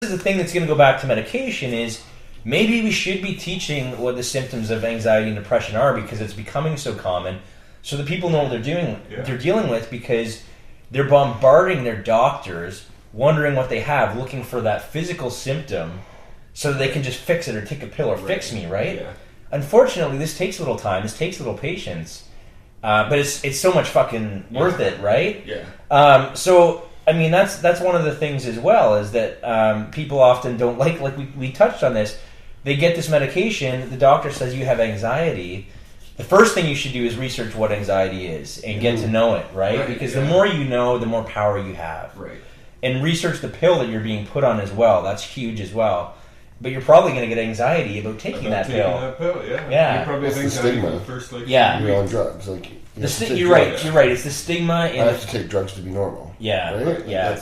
is the thing that's going to go back to medication is maybe we should be teaching what the symptoms of anxiety and depression are because it's becoming so common, so that people know what they're dealing with, because they're bombarding their doctors, wondering what they have, looking for that physical symptom, so that they can just fix it or take a pill or fix me, right? Yeah. Unfortunately, this takes a little time. This takes a little patience, but it's so much fucking worth it, right? Yeah. So I mean, that's one of the things as well, is that people often don't like we touched on this. They get this medication. The doctor says you have anxiety. The first thing you should do is research what anxiety is and get to know it, right? Because the more you know, the more power you have. Right. And research the pill that you're being put on as well. That's huge as well. But you're probably going to get anxiety about taking that pill. Yeah. You probably think stigma. the first you're on drugs. Like you're right. You're right. It's the stigma. I have to take drugs to be normal. Yeah. Right? Yeah.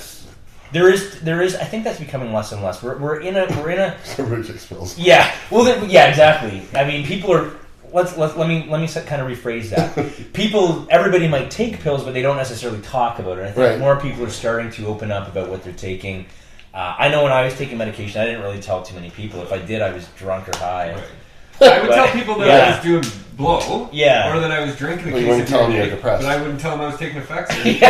There is. I think that's becoming less and less. We're in a. Ridiculous pills. Yeah. Well. Yeah. Exactly. I mean, people are. Let me kind of rephrase that. Everybody might take pills, but they don't necessarily talk about it. I think more people are starting to open up about what they're taking. I know when I was taking medication, I didn't really tell too many people. If I did, I was drunk or high. Right. I would tell people that I was doing blow, or that I was drinking a case of beer, but I wouldn't tell them I was taking Effexor. Isn't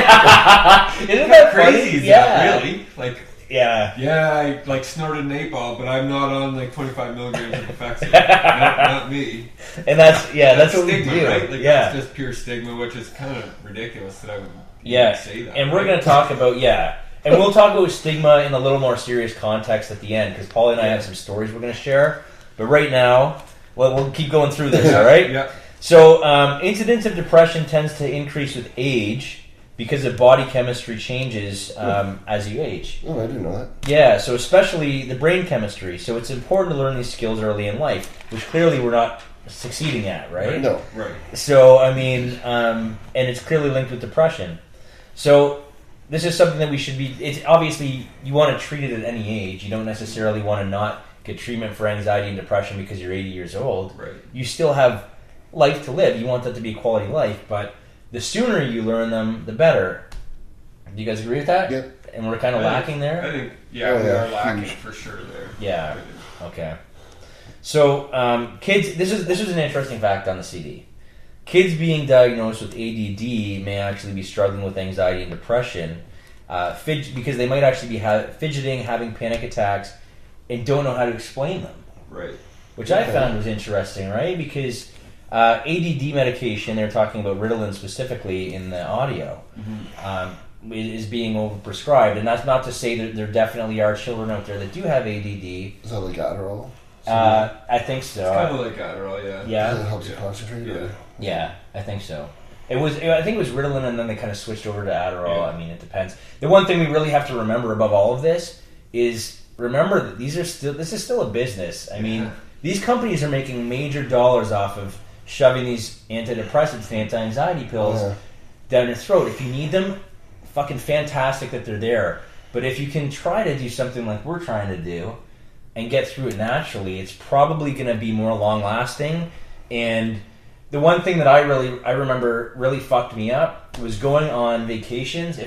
that crazy? Is that really? Like, yeah, I like snorted an 8-ball, but I'm not on like 25 milligrams of Effexor. not me. And that's what stigma, we do, right? Like, that's just pure stigma, which is kind of ridiculous that I would say that. And we're going to talk about and we'll talk about stigma in a little more serious context at the end, because Paulie and I have some stories we're going to share. But right now, we'll keep going through this, all right? Yeah. So, incidence of depression tends to increase with age because of body chemistry changes as you age. Oh, I didn't know that. Yeah, so especially the brain chemistry. So it's important to learn these skills early in life, which clearly we're not succeeding at, right? No. Right. So, I mean, and it's clearly linked with depression. So this is something that we should be... It's obviously, you want to treat it at any age. You don't necessarily want to not get treatment for anxiety and depression because you're 80 years old. Right. You still have life to live. You want that to be a quality life, but the sooner you learn them, the better. Do you guys agree with that? Yep. And we're kind of lacking there? I think, we are lacking for sure there. Yeah. Okay. So, kids, this is an interesting fact on the CD. Kids being diagnosed with ADD may actually be struggling with anxiety and depression because they might actually be fidgeting, having panic attacks, and don't know how to explain them. Right. Which I found was interesting, right? Because ADD medication, they're talking about Ritalin specifically in the audio, is being overprescribed. And that's not to say that there definitely are children out there that do have ADD. Is that like Adderall? I think so. It's kind of like Adderall, yeah. Yeah. Does it help you concentrate? Yeah. Yeah, I think so. I think it was Ritalin, and then they kind of switched over to Adderall. Yeah. I mean, it depends. The one thing we really have to remember above all of this is remember that this is still a business. I mean, these companies are making major dollars off of shoving these antidepressants and anti-anxiety pills down your throat. If you need them, fucking fantastic that they're there. But if you can try to do something like we're trying to do and get through it naturally, it's probably going to be more long-lasting. And the one thing that I remember really fucked me up was going on vacations. You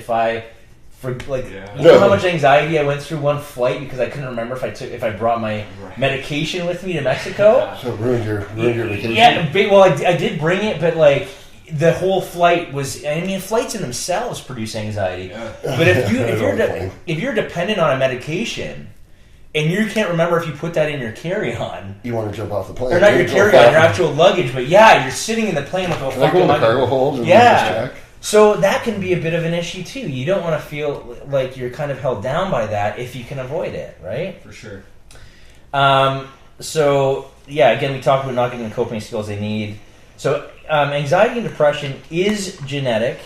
know how much anxiety I went through one flight because I couldn't remember if I brought my medication with me to Mexico. So it ruined your vacation. Yeah, well, I did bring it, but like the whole flight was. I mean, flights in themselves produce anxiety. Yeah. But if you're dependent on a medication and you can't remember if you put that in your carry-on, you want to jump off the plane. Or not your carry-on, your actual luggage, but you're sitting in the plane like, oh, fuck. Go in the cargo hold. Yeah. So that can be a bit of an issue too. You don't want to feel like you're kind of held down by that if you can avoid it, right? For sure. So yeah, again, we talked about not getting the coping skills they need. So anxiety and depression is genetic.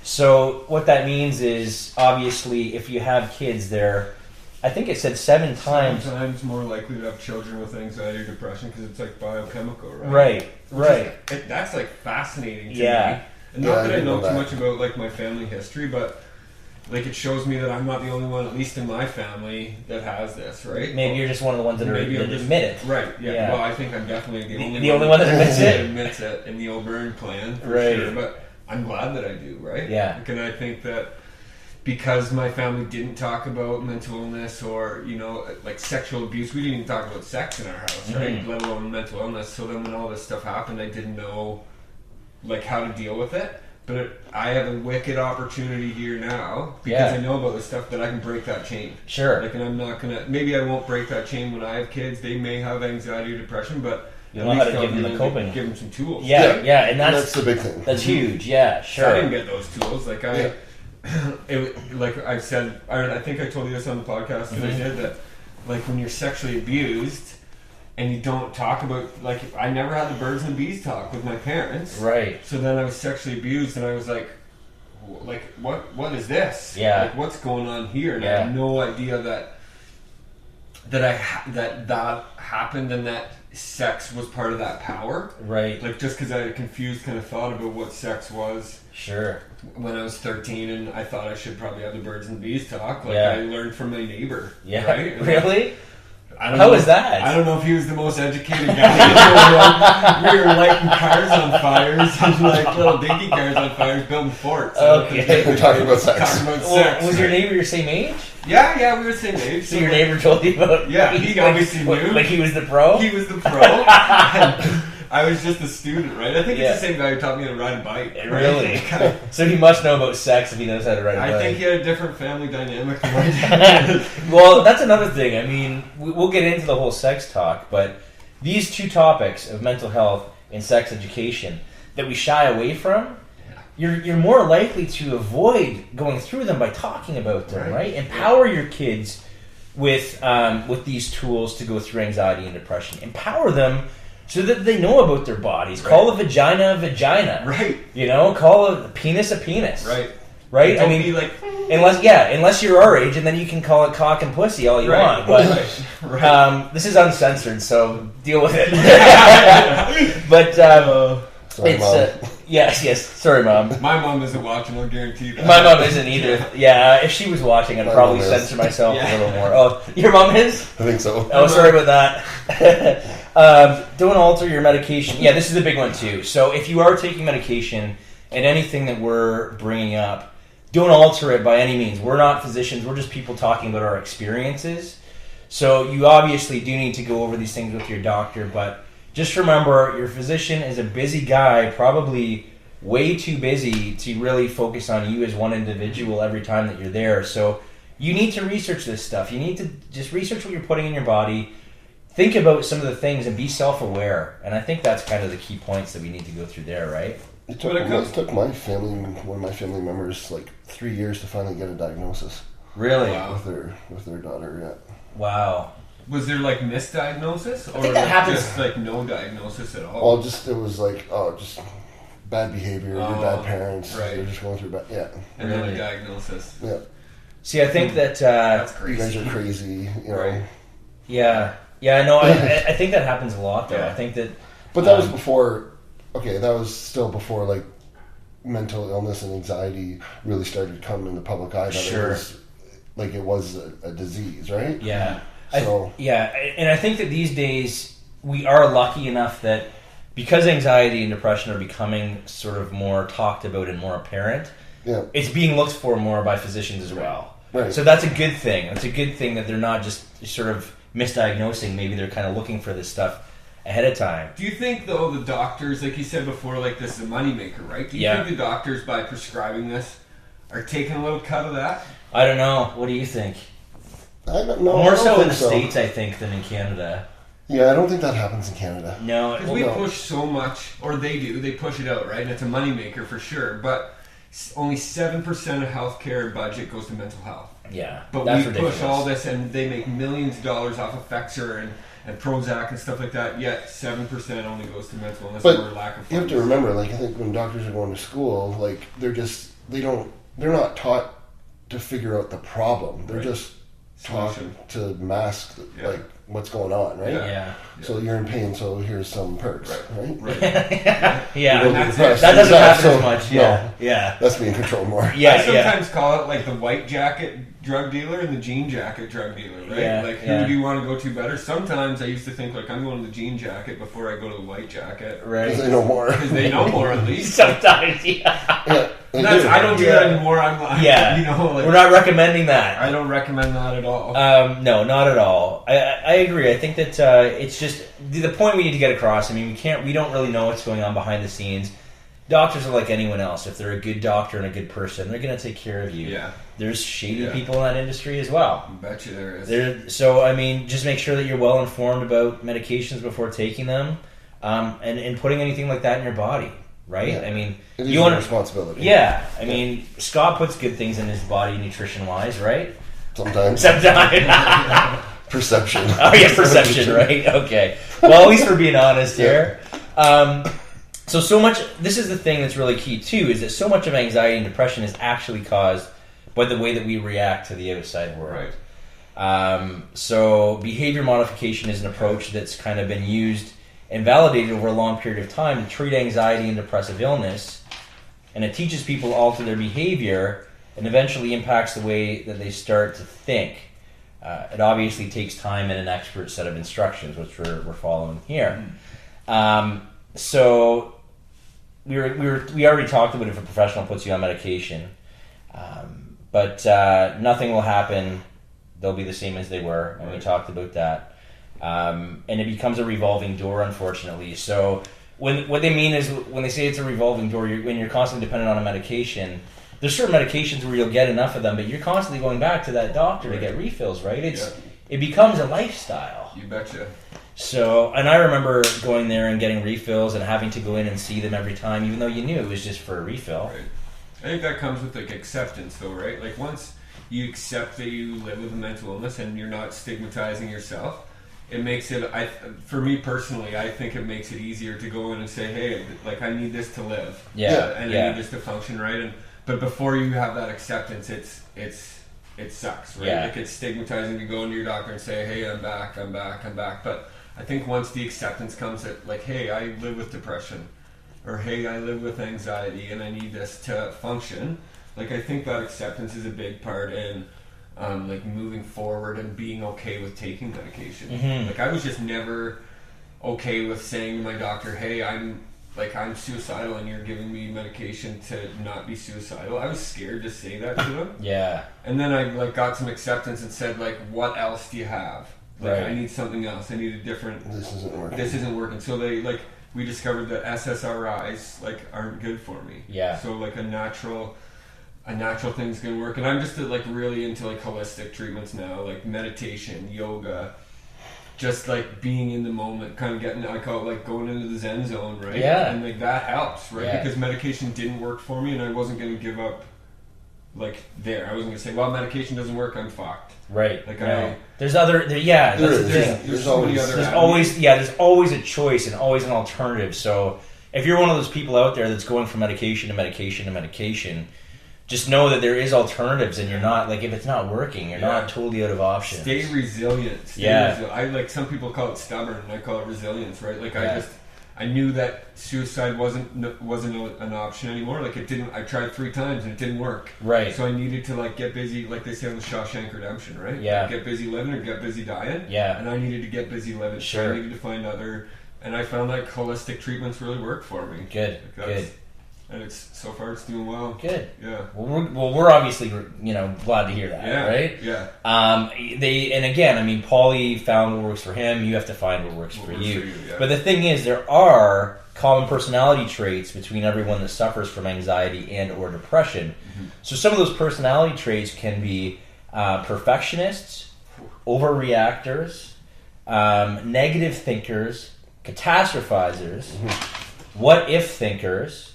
So what that means is obviously if you have kids, I think it said 7 times more likely to have children with anxiety or depression because it's like biochemical, right? Right. That's like fascinating to me. And not that I know too much about like my family history, but like it shows me that I'm not the only one, at least in my family, that has this, right? Maybe you're just one of the ones that admit it. Right, yeah. Well, I think I'm definitely the only one that admits it in the O'Byrne clan, for right. sure. But I'm glad that I do, right? Yeah. And I think that because my family didn't talk about mental illness or, you know, like sexual abuse. We didn't even talk about sex in our house, right? Let alone mental illness. So then when all this stuff happened, I didn't know, like, how to deal with it. But I have a wicked opportunity here now because I know about this stuff that I can break that chain. Sure. Like, and I'm not going to... Maybe I won't break that chain when I have kids. They may have anxiety or depression, but... You know how to give them the coping. Give them some tools. Yeah, and that's the big thing. That's huge. Yeah, sure. I didn't get those tools. Like like I said, I think I told you this on the podcast that I did, that like when you're sexually abused and you don't talk about, like, I never had the birds and the bees talk with my parents. Right. So then I was sexually abused and I was like what is this? Yeah. Like, what's going on here? And I had no idea that happened and that sex was part of that power. Right. Like, just because I had a confused kind of thought about what sex was. Sure. When I was 13 and I thought I should probably have the birds and the bees talk. Like, I learned from my neighbor. Yeah. Right? And really? How was that? I don't know if he was the most educated guy in the world. We were lighting cars on fires and like little dinky cars on fires, building forts. Okay. We're talking about sex. Well, was your neighbor your same age? Yeah, we were the same age. So your neighbor told you about... Yeah, he obviously knew. Like he was the pro? He was the pro. And I was just a student, right? I think it's the same guy who taught me how to ride a bike. Right? Really? So he must know about sex if he knows how to ride a bike. I think he had a different family dynamic than I did. Well, that's another thing. I mean, we'll get into the whole sex talk, but these two topics of mental health and sex education that we shy away from, you're more likely to avoid going through them by talking about them, right? Empower your kids with these tools to go through anxiety and depression. Empower them so that they know about their bodies. Right. Call a vagina. Right. You know, call a penis. Right. Right? Don't be like... unless you're our age, and then you can call it cock and pussy all you want. But this is uncensored, so deal with it. But sorry, Mom. Yes. Sorry, Mom. My mom isn't watching, I'll guarantee that. My mom isn't either. Yeah, if she was watching, I'd probably censor myself a little more. Oh, your mom is? I think so. Oh, sorry about that. Don't alter your medication. Yeah, this is a big one too. So if you are taking medication and anything that we're bringing up, don't alter it by any means. We're not physicians. We're just people talking about our experiences. So you obviously do need to go over these things with your doctor, but just remember, your physician is a busy guy, probably way too busy to really focus on you as one individual every time that you're there. So you need to research this stuff. You need to just research what you're putting in your body. Think about some of the things and be self-aware. And I think that's kind of the key points that we need to go through there, right? It took my family, one of my family members, like 3 years to finally get a diagnosis. Really? Wow. With their daughter, yeah. Wow. Was there like misdiagnosis? Or I think that happens. Just like no diagnosis at all? Well, it was like, just bad behavior, your bad parents. Right. They're just going through bad, And then a diagnosis. Yeah. See, I think that... that's crazy. You guys are crazy, you know. Right. Yeah, no, I think that happens a lot, though. Yeah. I think that... But that was before... Okay, that was still before, like, mental illness and anxiety really started coming in the public eye. That it was a disease, right? Yeah. So... and I think that these days we are lucky enough that because anxiety and depression are becoming sort of more talked about and more apparent, it's being looked for more by physicians as well. Right. So that's a good thing. It's a good thing that they're not just sort of misdiagnosing. Maybe they're kind of looking for this stuff ahead of time. Do you think, though, the doctors, like you said before, like this is a moneymaker, right? Do you think the doctors, by prescribing this, are taking a little cut of that? I don't know. What do you think? I don't know. More so in the States, I think, than in Canada. Yeah, I don't think that happens in Canada. No. Because we push so much, or they do, they push it out, right? And it's a moneymaker for sure, but only 7% of healthcare budget goes to mental health. Yeah, but that's we ridiculous. Push all this, and they make millions of dollars off of Effexor and Prozac and stuff like that. Yet 7% only goes to mental illness or lack of funds. You have to remember, like, I think when doctors are going to school, like, they're not taught to figure out the problem. They're just taught to mask like what's going on, right? Yeah. So you're in pain, so here's some perks, right? Yeah. That doesn't happen as much. Yeah. Yeah. That's being controlled more. Yeah. I sometimes call it like the white jacket drug dealer and the jean jacket drug dealer, right? Yeah, like who do you want to go to better? Sometimes I used to think like I'm going to the jean jacket before I go to the white jacket. Right. Because they know more. Because they know more at least. Sometimes, yeah. I don't do that anymore. I'm like, we're not recommending that. I don't recommend that at all. No, not at all. I agree. I think that it's just the point we need to get across. I mean, we don't really know what's going on behind the scenes. Doctors are like anyone else. If they're a good doctor and a good person, they're going to take care of you. Yeah. There's shady people in that industry as well. I bet you there is. So, I mean, just make sure that you're well informed about medications before taking them, and putting anything like that in your body, right? Yeah. I mean, it is your responsibility. Yeah. I mean, Scott puts good things in his body nutrition-wise, right? Sometimes. Perception. Oh, yeah, perception, right? Okay. Well, at least we're being honest here. So much, this is the thing that's really key too, is that so much of anxiety and depression is actually caused by the way that we react to the outside world. Right. So behavior modification is an approach that's kind of been used and validated over a long period of time to treat anxiety and depressive illness, and it teaches people to alter their behavior and eventually impacts the way that they start to think. It obviously takes time and an expert set of instructions, which we're following here. So we already talked about if a professional puts you on medication, but nothing will happen. They'll be the same as they were, and we talked about that. And it becomes a revolving door, unfortunately. So what they mean is when they say it's a revolving door, when you're constantly dependent on a medication, there's certain medications where you'll get enough of them, but you're constantly going back to that doctor to get refills, right? It becomes a lifestyle. You betcha. So, and I remember going there and getting refills and having to go in and see them every time, even though you knew it was just for a refill. Right. I think that comes with like acceptance, though, right? Like once you accept that you live with a mental illness and you're not stigmatizing yourself, it makes it. For me personally, I think it makes it easier to go in and say, "Hey, like I need this to live, I need this to function, right?" But before you have that acceptance, it sucks, right? Yeah. Like it's stigmatizing to go into your doctor and say, "Hey, I'm back." But I think once the acceptance comes that, like, "Hey, I live with depression," or "Hey, I live with anxiety, and I need this to function," like I think that acceptance is a big part in like moving forward and being okay with taking medication. Mm-hmm. Like I was just never okay with saying to my doctor, "Hey, I'm suicidal and you're giving me medication to not be suicidal." I was scared to say that to them. Yeah. And then I like got some acceptance and said, like, "What else do you have? Like, Right. I need something else. I need a different. This isn't working. So we discovered that SSRIs like aren't good for me. Yeah. So like a natural thing's gonna work. And I'm just like really into like holistic treatments now, like meditation, yoga. Just like being in the moment, kind of I call it like going into the Zen zone, right? Yeah. And like that helps, right? Yeah. Because medication didn't work for me and I wasn't going to give up like there. I wasn't going to say, well, medication doesn't work, I'm fucked. Right. Like there's other, yeah, that's the thing. There's so many other there's always a choice and always an alternative. So if you're one of those people out there that's going from medication to medication to medication, just know that there is alternatives, and you're not like if it's not working, you're not totally out of options. Stay resilient. I like some people call it stubborn, and I call it resilience, right? Like I knew that suicide wasn't an option anymore. Like it didn't. I tried 3 times and it didn't work. Right. So I needed to like get busy, like they say on the Shawshank Redemption, right? Yeah. Like, get busy living or get busy dying. Yeah. And I needed to get busy living. Sure. So I needed to find other, and I found that holistic treatments really work for me. Good. Good. And so far it's doing well. Good. Yeah. Well, we're obviously glad to hear that, right? Yeah. And again, I mean, Paulie found what works for him. You have to find what works for you. Yeah. But the thing is, there are common personality traits between everyone that suffers from anxiety and or depression. Mm-hmm. So some of those personality traits can be perfectionists, overreactors, negative thinkers, catastrophizers. Mm-hmm. What if thinkers,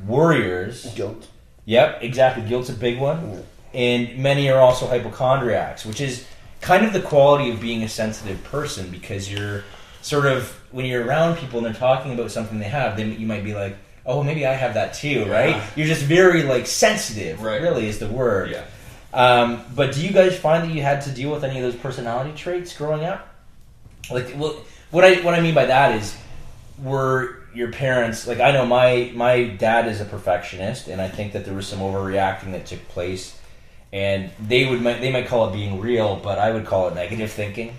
worriers. Guilt. Yep, exactly. Guilt's a big one. Yeah. And many are also hypochondriacs, which is kind of the quality of being a sensitive person, because you're sort of, when you're around people and they're talking about something they have, then you might be like, oh, maybe I have that too, right? You're just very like sensitive, really is the word. Yeah. But do you guys find that you had to deal with any of those personality traits growing up? Like, what I mean by that is, were your parents, like I know my dad is a perfectionist, and I think that there was some overreacting that took place, and they might call it being real, but I would call it negative thinking.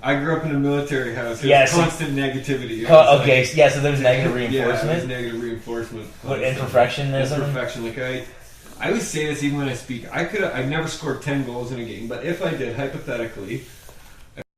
I grew up in a military house. There's Yes. constant negativity. Okay, yeah, so there's negative Yeah, reinforcement. there's negative reinforcement. What, imperfectionism? Imperfection. Like I always say this even when I speak. I've never scored 10 goals in a game, but if I did, hypothetically,